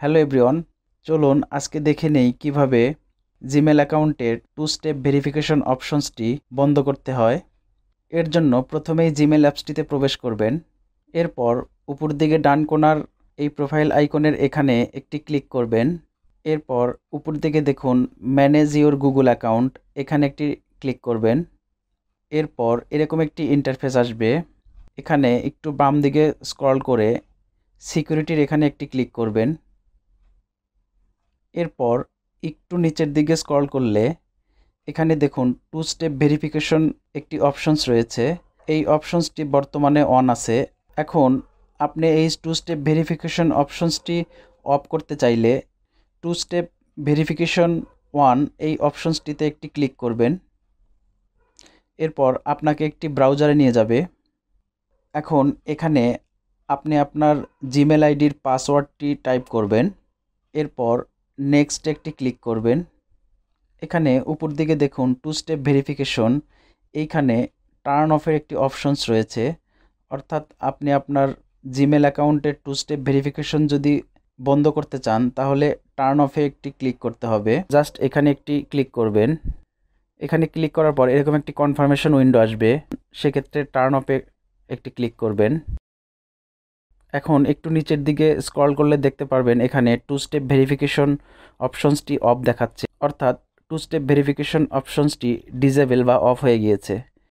Hello everyone, চলুন আজকে দেখে নেই কিভাবে জিমেল অ্যাকাউন্টের টু স্টেপ ভেরিফিকেশন অপশনসটি বন্ধ করতে হয়। এর জন্য প্রথমেই জিমেল অ্যাপসটিতে প্রবেশ করবেন। এরপর উপর দিকে ডান কোণার এই প্রোফাইল আইকনের এখানে একটি ক্লিক করবেন। এরপর উপর দিকে দেখুন ম্যানেজ ইওর গুগল অ্যাকাউন্ট, এখানে একটি ক্লিক করবেন। এরপর এরকম একটি ইন্টারফেস আসবে। এখানে একটু বাম দিকে স্ক্রল করে সিকিউরিটির এখানে একটি ক্লিক করবেন। এরপর একটু নিচের দিকে স্ক্রল করলে এখানে দেখুন টু স্টেপ ভেরিফিকেশন একটি অপশনস রয়েছে। এই অপশনসটি বর্তমানে অন আছে। এখন আপনি এই টু স্টেপ ভেরিফিকেশন অপশনসটি অফ করতে চাইলে টু স্টেপ ভেরিফিকেশন ওয়ান এই অপশনসটিতে একটি ক্লিক করবেন। এরপর আপনাকে একটি ব্রাউজারে নিয়ে যাবে। এখন এখানে আপনি আপনার জিমেল আইডির পাসওয়ার্ডটি টাইপ করবেন। এরপর নেক্সট একটি ক্লিক করবেন। এখানে উপর দিকে দেখুন টু স্টেপ ভেরিফিকেশন, এইখানে টার্ন অফের একটি অপশনস রয়েছে। অর্থাৎ আপনি আপনার জিমেল অ্যাকাউন্টের টু স্টেপ ভেরিফিকেশন যদি বন্ধ করতে চান তাহলে টার্ন অফে একটি ক্লিক করতে হবে। জাস্ট এখানে একটি ক্লিক করবেন। এখানে ক্লিক করার পর এরকম একটি কনফার্মেশন উইন্ডো আসবে, সেক্ষেত্রে টার্ন অফে একটি ক্লিক করবেন। এখন একটু নিচের দিকে স্ক্রল করলে দেখতে পারবেন এখানে টু স্টেপ ভেরিফিকেশন অপশনসটি অফ দেখাচ্ছে, অর্থাৎ টু স্টেপ ভেরিফিকেশন অপশনসটি ডিসেবল বা অফ হয়ে গিয়েছে।